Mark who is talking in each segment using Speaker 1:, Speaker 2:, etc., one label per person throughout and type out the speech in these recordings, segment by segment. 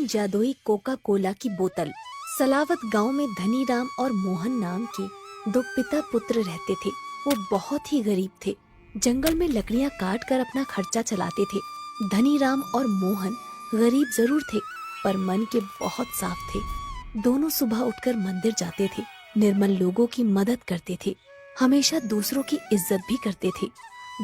Speaker 1: तीन जादुई Coca Cola की बोतल। सलावत गांव में धनी राम और मोहन नाम के दो पिता पुत्र रहते थे। वो बहुत ही गरीब थे। जंगल में लकड़ियां काट कर अपना खर्चा चलाते थे। धनी राम और मोहन गरीब जरूर थे, पर मन के बहुत साफ थे। दोनों सुबह उठकर मंदिर जाते थे, निर्मल लोगों की मदद करते थे, हमेशा दूसरों की इज्जत भी करते थे।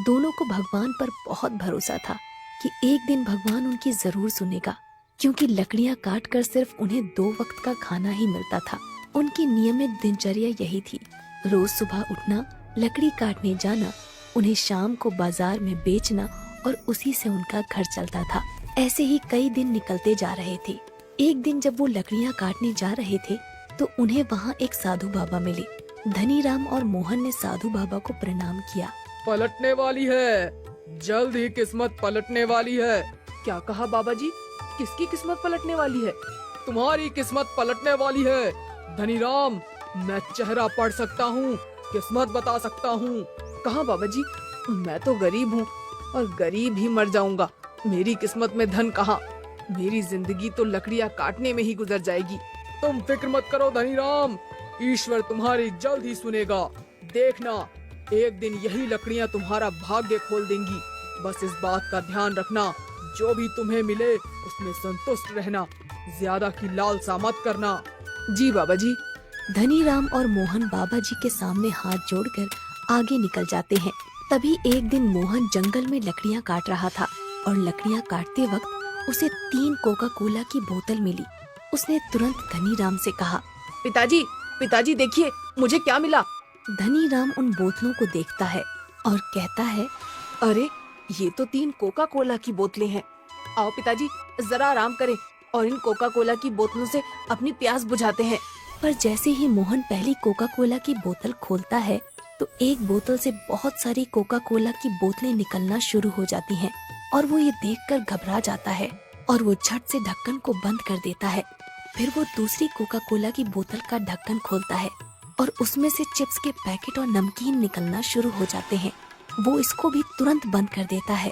Speaker 1: दोनों को भगवान पर बहुत भरोसा था कि एक दिन भगवान उनकी जरूर सुनेगा, क्योंकि लकड़ियां काट कर सिर्फ उन्हें 2 वक्त का खाना ही मिलता था। उनकी नियमित दिनचर्या यही थी, रोज सुबह उठना, लकड़ी काटने जाना, उन्हें शाम को बाजार में बेचना और उसी से उनका घर चलता था। ऐसे ही कई दिन निकलते जा रहे थे। एक दिन जब वो लकड़ियां काटने जा रहे थे तो उन्हें वहाँ एक साधु बाबा मिले। धनी राम और मोहन ने साधु बाबा को प्रणाम किया।
Speaker 2: पलटने वाली है, जल्द ही किस्मत पलटने वाली है।
Speaker 3: क्या कहा बाबा जी? किसकी किस्मत पलटने वाली है?
Speaker 2: तुम्हारी किस्मत पलटने वाली है धनी राम। मैं चेहरा पढ़ सकता हूँ, किस्मत बता सकता हूँ।
Speaker 3: कहाँ बाबा जी? मैं तो गरीब हूँ और गरीब ही मर जाऊंगा। मेरी किस्मत में धन कहाँ? मेरी जिंदगी तो लकड़ियाँ काटने में ही गुजर जाएगी।
Speaker 2: तुम फिक्र मत करो धनी राम, ईश्वर तुम्हारी जल्द ही सुनेगा। देखना, एक दिन यही लकड़ियाँ तुम्हारा भाग्य खोल देंगी। बस इस बात का ध्यान रखना, जो भी तुम्हें मिले उसमें संतुष्ट रहना, ज्यादा की लालसा मत करना।
Speaker 3: जी बाबा जी।
Speaker 1: धनी राम और मोहन बाबा जी के सामने हाथ जोड़कर आगे निकल जाते हैं। तभी एक दिन मोहन जंगल में लकड़ियां काट रहा था और लकड़ियां काटते वक्त उसे 3 कोका कोला की बोतल मिली। उसने तुरंत धनी राम से कहा,
Speaker 3: पिताजी, पिताजी देखिए मुझे क्या मिला।
Speaker 1: धनी राम उन बोतलों को देखता है और कहता है,
Speaker 3: अरे ये तो 3 कोका कोला की बोतलें हैं। आओ पिताजी जरा आराम करें और इन कोका कोला की बोतलों से अपनी प्यास बुझाते हैं।
Speaker 1: पर जैसे ही मोहन पहली कोका कोला की बोतल खोलता है तो एक बोतल से बहुत सारी कोका कोला की बोतलें निकलना शुरू हो जाती हैं और वो ये देखकर घबरा जाता है और वो झट से ढक्कन को बंद कर देता है। फिर वो दूसरी कोका कोला की बोतल का ढक्कन खोलता है और उसमें से चिप्स के पैकेट और नमकीन निकलना शुरू हो जाते हैं। वो इसको भी तुरंत बंद कर देता है।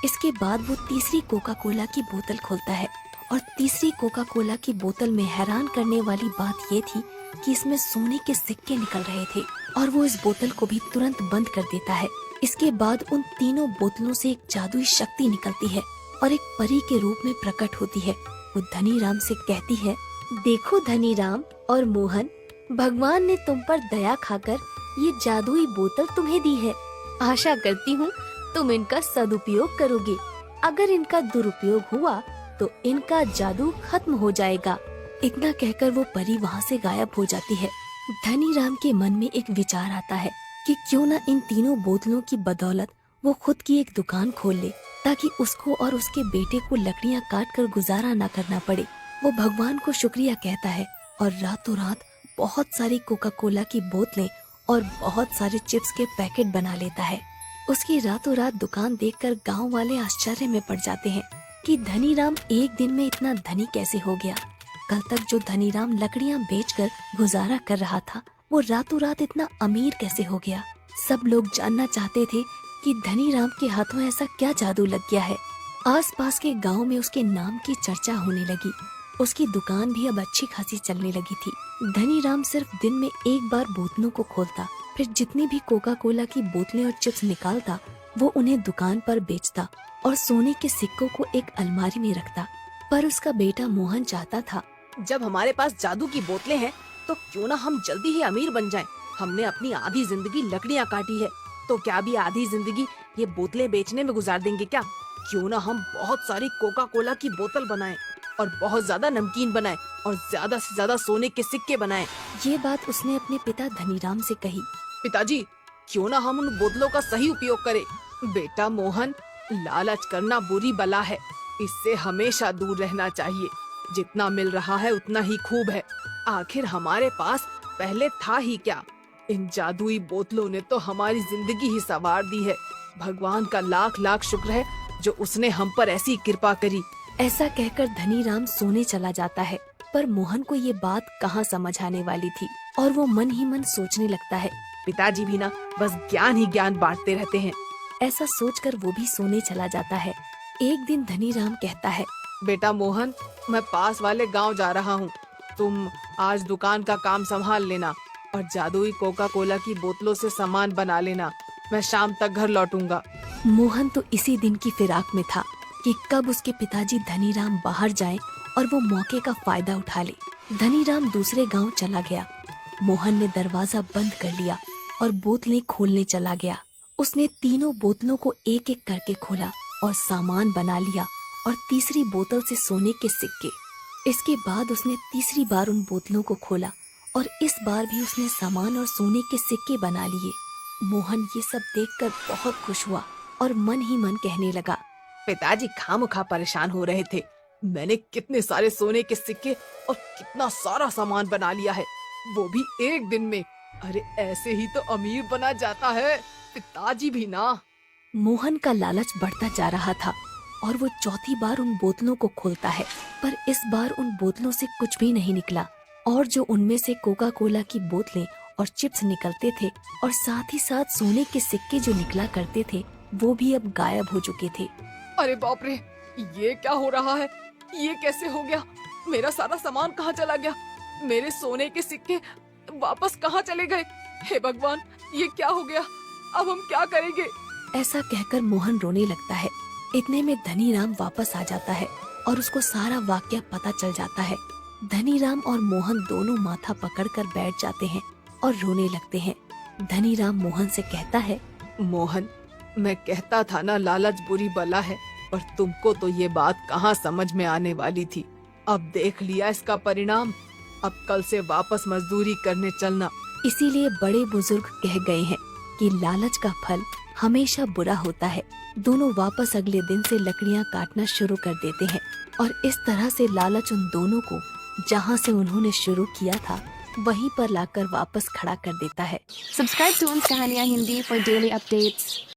Speaker 1: इसके बाद वो तीसरी कोका कोला की बोतल खोलता है और तीसरी कोका कोला की बोतल में हैरान करने वाली बात ये थी कि इसमें सोने के सिक्के निकल रहे थे और वो इस बोतल को भी तुरंत बंद कर देता है। इसके बाद उन तीनों बोतलों से एक जादुई शक्ति निकलती है और एक परी के रूप में प्रकट होती है। वो धनी राम से कहती है, देखो धनी राम और मोहन, भगवान ने तुम पर दया खाकर ये जादुई बोतल तुम्हें दी है। आशा करती हूँ तुम इनका सदुपयोग करोगे। अगर इनका दुरुपयोग हुआ तो इनका जादू खत्म हो जाएगा। इतना कहकर वो परी वहाँ से गायब हो जाती है। धनी राम के मन में एक विचार आता है कि क्यों न इन तीनों बोतलों की बदौलत वो खुद की एक दुकान खोल ले, ताकि उसको और उसके बेटे को लकड़ियाँ काट कर गुजारा न करना पड़े। वो भगवान को शुक्रिया कहता है और रातों रात बहुत सारी कोका कोला की बोतलें और बहुत सारे चिप्स के पैकेट बना लेता है। उसकी रातों रात दुकान देखकर गांव वाले आश्चर्य में पड़ जाते हैं कि धनी राम एक दिन में इतना धनी कैसे हो गया। कल तक जो धनी राम लकड़ियाँ बेचकर गुजारा कर रहा था, वो रातों रात इतना अमीर कैसे हो गया। सब लोग जानना चाहते थे कि धनी राम के हाथों ऐसा क्या जादू लग गया है। आसपास के गांव में उसके नाम की चर्चा होने लगी। उसकी दुकान भी अब अच्छी खासी चलने लगी थी। धनी राम सिर्फ दिन में एक बार बोतलों को खोलता, फिर जितनी भी कोका कोला की बोतलें और चिप्स निकालता वो उन्हें दुकान पर बेचता और सोने के सिक्कों को एक अलमारी में रखता। पर उसका बेटा मोहन चाहता था,
Speaker 3: जब हमारे पास जादू की बोतलें हैं तो क्यों ना हम जल्दी ही अमीर बन जाएं। हमने अपनी आधी जिंदगी लकड़ियाँ काटी है, तो क्या अभी आधी जिंदगी ये बोतलें बेचने में गुजार देंगे क्या? क्यों ना हम बहुत सारी कोका कोला की बोतल बनाएं और बहुत ज्यादा नमकीन बनाएं और ज्यादा से ज्यादा सोने के सिक्के बनाएं।
Speaker 1: ये बात उसने अपने पिता धनी राम से कही।
Speaker 3: पिताजी, क्यों ना हम उन बोतलों का सही उपयोग करें। बेटा मोहन, लालच करना बुरी बला है, इससे हमेशा दूर रहना चाहिए। जितना मिल रहा है उतना ही खूब है। आखिर हमारे पास पहले था ही क्या। इन जादुई बोतलों ने तो हमारी जिंदगी ही संवार दी है। भगवान का लाख लाख शुक्र है जो उसने हम पर ऐसी कृपा करी।
Speaker 1: ऐसा कहकर धनी राम सोने चला जाता है। पर मोहन को ये बात कहाँ समझ आने वाली थी और वो मन ही मन सोचने लगता है,
Speaker 3: पिताजी भी ना बस ज्ञान ही ज्ञान बांटते रहते हैं।
Speaker 1: ऐसा सोचकर वो भी सोने चला जाता है। एक दिन धनी राम कहता है,
Speaker 3: बेटा मोहन, मैं पास वाले गांव जा रहा हूँ। तुम आज दुकान का काम संभाल लेना और जादुई कोका कोला की बोतलों से सामान बना लेना। मैं शाम तक घर लौटूंगा।
Speaker 1: मोहन तो इसी दिन की फिराक में था कि कब उसके पिताजी धनीराम बाहर जाएं और वो मौके का फायदा उठा ले। धनीराम दूसरे गांव चला गया। मोहन ने दरवाजा बंद कर लिया और बोतलें खोलने चला गया। उसने तीनों बोतलों को एक एक करके खोला और सामान बना लिया और तीसरी बोतल से सोने के सिक्के। इसके बाद उसने तीसरी बार उन बोतलों को खोला और इस बार भी उसने सामान और सोने के सिक्के बना लिए। मोहन ये सब देखकर बहुत खुश हुआ और मन ही मन कहने लगा,
Speaker 3: पिताजी खामखा परेशान हो रहे थे। मैंने कितने सारे सोने के सिक्के और कितना सारा सामान बना लिया है, वो भी एक दिन में। अरे ऐसे ही तो अमीर बना जाता है, पिताजी भी ना।
Speaker 1: मोहन का लालच बढ़ता जा रहा था और वो चौथी बार उन बोतलों को खोलता है, पर इस बार उन बोतलों से कुछ भी नहीं निकला और जो उनमें से कोका कोला की बोतलें और चिप्स निकलते थे और साथ ही साथ सोने के सिक्के जो निकला करते थे, वो भी अब गायब हो चुके थे।
Speaker 3: अरे बाप रे, ये क्या हो रहा है? ये कैसे हो गया? मेरा सारा सामान कहाँ चला गया? मेरे सोने के सिक्के वापस कहाँ चले गए? हे भगवान, ये क्या हो गया? अब हम क्या करेंगे?
Speaker 1: ऐसा कहकर मोहन रोने लगता है। इतने में धनीराम वापस आ जाता है और उसको सारा वाकया पता चल जाता है। धनीराम और मोहन दोनों माथा पकड़कर बैठ जाते हैं और रोने लगते हैं। धनीराम मोहन से कहता है,
Speaker 3: मोहन, मैं कहता था ना, लालच बुरी बला है, पर तुमको तो ये बात कहाँ समझ में आने वाली थी। अब देख लिया इसका परिणाम। अब कल से वापस मजदूरी करने चलना।
Speaker 1: इसीलिए बड़े बुजुर्ग कह गए हैं कि लालच का फल हमेशा बुरा होता है। दोनों वापस अगले दिन से लकड़ियां काटना शुरू कर देते हैं और इस तरह से लालच उन दोनों को जहां से उन्होंने शुरू किया था वहीं पर लाकर वापस खड़ा कर देता है।
Speaker 4: Subscribe to Uns Kahaniya Hindi for daily updates.